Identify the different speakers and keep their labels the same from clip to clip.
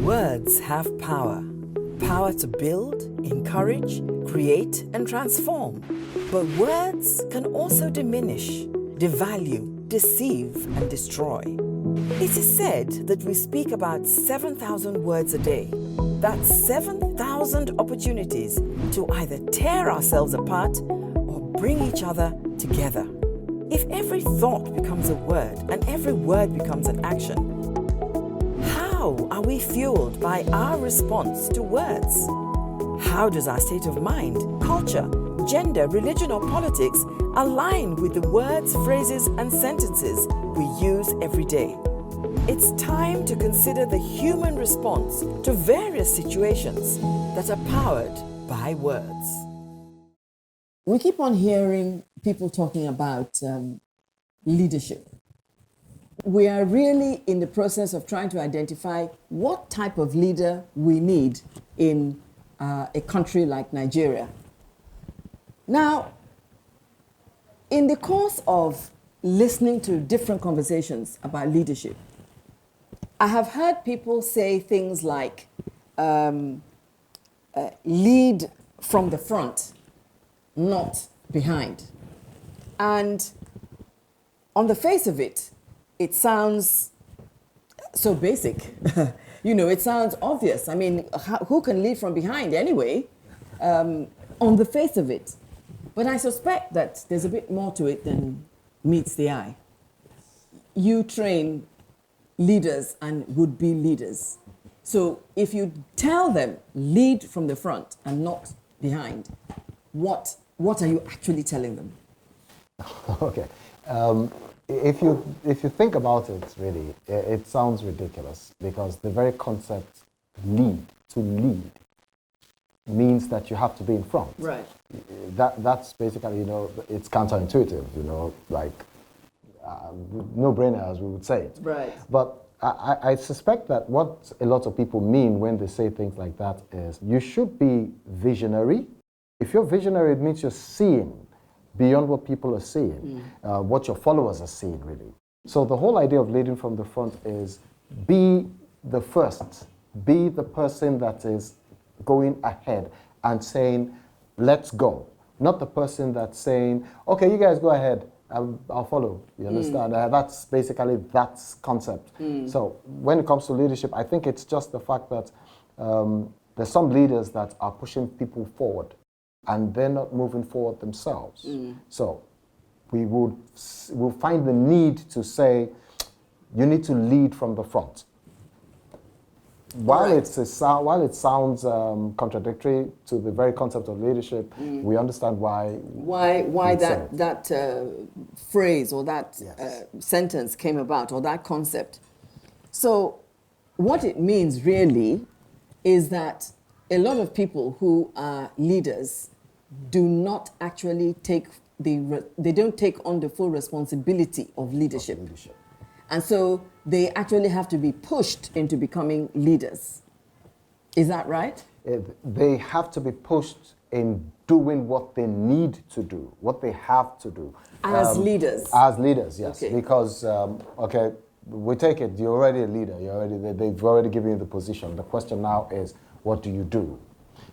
Speaker 1: Words have power. Power to build, encourage, create, and transform. But words can also diminish, devalue, deceive, and destroy. It is said that we speak about 7,000 words a day. That's 7,000 opportunities to either tear ourselves apart or bring each other together. If every thought becomes a word and every word becomes an action, how are we fueled by our response to words? How does our state of mind, culture, gender, religion, or politics align with the words, phrases, and sentences we use every day? It's time to consider the human response to various situations that are powered by words.
Speaker 2: We keep on hearing people talking about leadership. We are really in the process of trying to identify what type of leader we need in a country like Nigeria. Now, in the course of listening to different conversations about leadership, I have heard people say things like lead from the front, not behind. And on the face of it, it sounds so basic. It sounds obvious. I mean, who can lead from behind anyway, on the face of it? But I suspect that there's a bit more to it than meets the eye. You train leaders and would-be leaders. So if you tell them, lead from the front and not behind, what are you actually telling them?
Speaker 3: Okay. If you think about it, really, it sounds ridiculous because the very concept to lead, means that you have to be in front.
Speaker 2: Right.
Speaker 3: That's basically, it's counterintuitive, like no-brainer, as we would say it.
Speaker 2: Right.
Speaker 3: But I suspect that what a lot of people mean when they say things like that is you should be visionary. If you're visionary, it means you're seeing beyond what people are seeing, what your followers are seeing, really. So the whole idea of leading from the front is be the first, be the person that is going ahead and saying, let's go. Not the person that's saying, okay, you guys go ahead, I'll follow. You understand? That's basically that concept. So when it comes to leadership, I think it's just the fact that there's some leaders that are pushing people forward and they're not moving forward themselves. So we'll find the need to say, you need to lead from the front. While it sounds contradictory to the very concept of leadership, we understand why
Speaker 2: that phrase or that sentence came about, or that concept. So what it means really is that a lot of people who are leaders do not actually they don't take on the full responsibility of leadership. And so they actually have to be pushed into becoming leaders. Is that right?
Speaker 3: They have to be pushed in doing what they need to do, what they have to do.
Speaker 2: As leaders?
Speaker 3: As leaders, yes.
Speaker 2: Okay.
Speaker 3: Because, we take it, you're already a leader. They've already given you the position. The question now is, what do you do?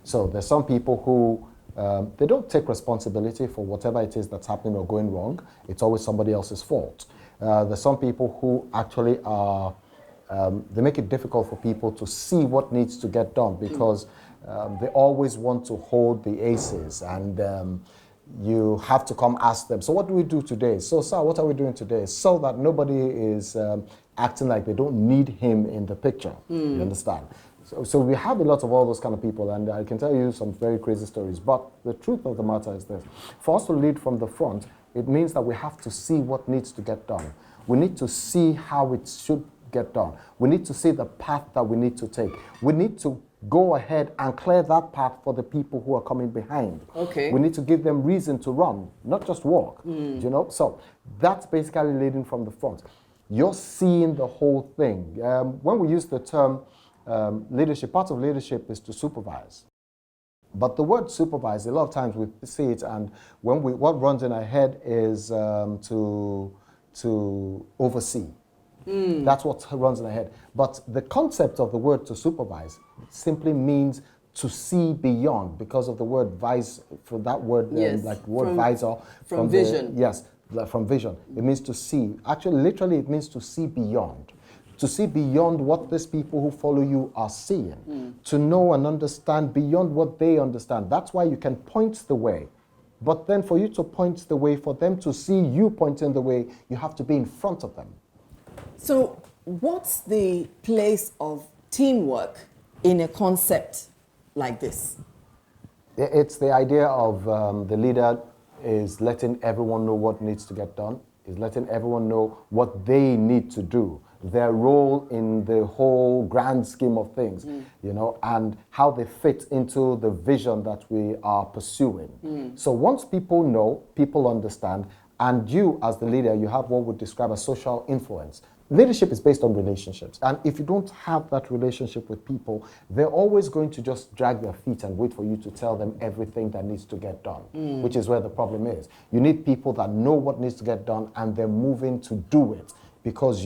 Speaker 3: So there's some people who, they don't take responsibility for whatever it is that's happening or going wrong. It's always somebody else's fault. There's some people who actually are, they make it difficult for people to see what needs to get done because they always want to hold the aces, and you have to come ask them, so what do we do today? So, sir, what are we doing today? So that nobody is acting like they don't need him in the picture. You understand? So we have a lot of all those kind of people, and I can tell you some very crazy stories. But the truth of the matter is this. For us to lead from the front, it means that we have to see what needs to get done. We need to see how it should get done. We need to see the path that we need to take. We need to go ahead and clear that path for the people who are coming behind.
Speaker 2: Okay.
Speaker 3: We need to give them reason to run, not just walk. So that's basically leading from the front. You're seeing the whole thing. When we use the term leadership, part of leadership is to supervise. But the word supervise, a lot of times we see it, and what runs in our head is to oversee. That's what runs in their head. But the concept of the word to supervise simply means to see beyond, because of the word vise, for that word,
Speaker 2: Yes,
Speaker 3: like the word
Speaker 2: from-
Speaker 3: visor.
Speaker 2: from vision.
Speaker 3: Yes, from vision. It means to see. Actually, literally, it means to see beyond. To see beyond what these people who follow you are seeing. To know and understand beyond what they understand. That's why you can point the way. But then for you to point the way, for them to see you pointing the way, you have to be in front of them.
Speaker 2: So, what's the place of teamwork in a concept like this?
Speaker 3: It's the idea of the leader is letting everyone know what needs to get done, is letting everyone know what they need to do, their role in the whole grand scheme of things, you know, and how they fit into the vision that we are pursuing. So once people know, people understand, and you as the leader, you have what we describe as social influence. Leadership is based on relationships, and if you don't have that relationship with people, they're always going to just drag their feet and wait for you to tell them everything that needs to get done, which is where the problem is. You need people that know what needs to get done, and they're moving to do it because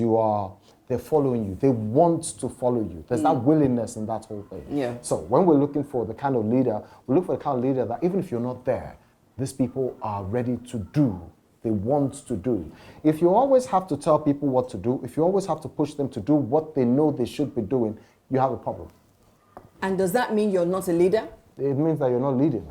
Speaker 3: they're following you. They want to follow you. There's that willingness in that whole thing.
Speaker 2: Yeah.
Speaker 3: So when we're looking for the kind of leader, we look for the kind of leader that even if you're not there, these people are ready to do. They want to do. If you always have to tell people what to do, if you always have to push them to do what they know they should be doing, you have a problem.
Speaker 2: And does that mean you're not a leader?
Speaker 3: It means that you're not leading.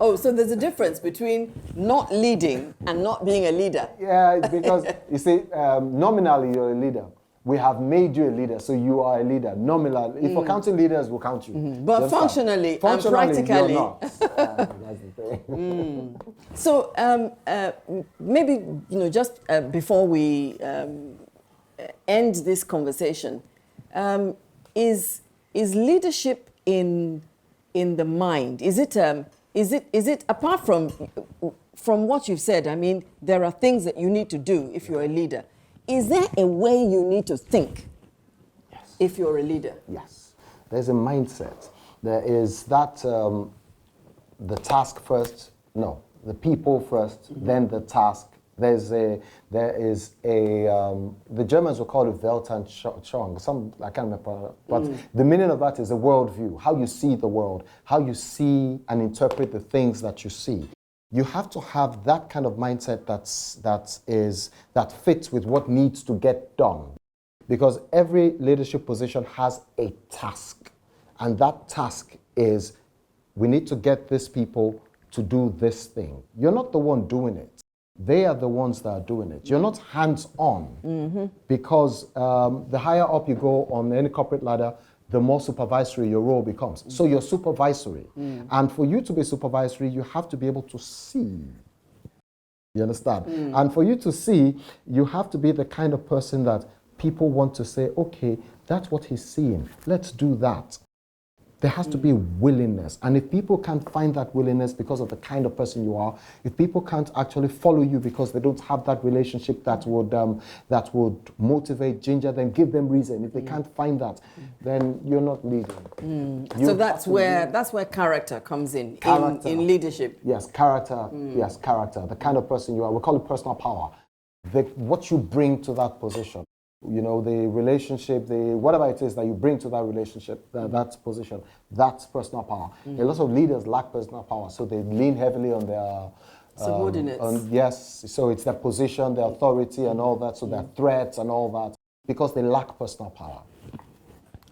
Speaker 2: Oh, so there's a difference between not leading and not being a leader.
Speaker 3: Yeah, because you see, nominally you're a leader. We have made you a leader, so you are a leader. Nominally, if we're counting leaders, we'll count you.
Speaker 2: But
Speaker 3: You understand?
Speaker 2: functionally and
Speaker 3: Functionally,
Speaker 2: practically.
Speaker 3: you're not. That's the thing.
Speaker 2: So maybe just before we end this conversation, is leadership in the mind? Is it apart from what you've said? I mean, there are things that you need to do if you're a leader. Is there a way you need to think if you're a leader?
Speaker 3: Yes. There's a mindset. There is that the task first, no, the people first, then the task. There is a, the Germans will call it Weltanschauung. I can't remember, but the meaning of that is a worldview, how you see the world, how you see and interpret the things that you see. You have to have that kind of mindset that fits with what needs to get done. Because every leadership position has a task. And that task is, we need to get these people to do this thing. You're not the one doing it. They are the ones that are doing it. You're not hands-on. Because the higher up you go on any corporate ladder, the more supervisory your role becomes. So you're supervisory. And for you to be supervisory, you have to be able to see. You understand? And for you to see, you have to be the kind of person that people want to say, okay, that's what he's seeing. Let's do that. There has to be willingness. And if people can't find that willingness because of the kind of person you are, if people can't actually follow you because they don't have that relationship that would motivate, ginger them, give them reason, if they can't find that, then you're not leading.
Speaker 2: So that's where character comes in leadership.
Speaker 3: Yes, character. Yes, character. The kind of person you are. We call it personal power. What you bring to that position. You know, the relationship, whatever it is that you bring to that relationship, that position, that's personal power. A lot of leaders lack personal power, so they lean heavily on their
Speaker 2: subordinates.
Speaker 3: Yes, so it's their position, their authority and all that, so their threats and all that, because they lack personal power.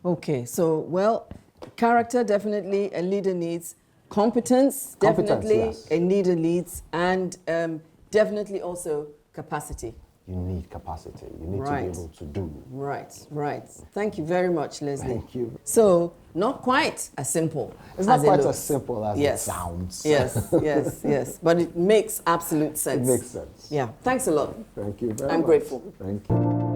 Speaker 2: Okay, so, well, character, definitely a leader needs. Competence, definitely
Speaker 3: yes.
Speaker 2: a leader needs. And definitely also capacity.
Speaker 3: You need capacity. You need to be able to do.
Speaker 2: Right. Thank you very much, Leslie.
Speaker 3: Thank you.
Speaker 2: So, not quite as simple
Speaker 3: It's not
Speaker 2: as
Speaker 3: quite
Speaker 2: it looks.
Speaker 3: as simple as it sounds.
Speaker 2: Yes. But it makes absolute sense.
Speaker 3: It makes sense.
Speaker 2: Yeah. Thanks a lot.
Speaker 3: Thank you very much.
Speaker 2: I'm grateful.
Speaker 3: Thank you.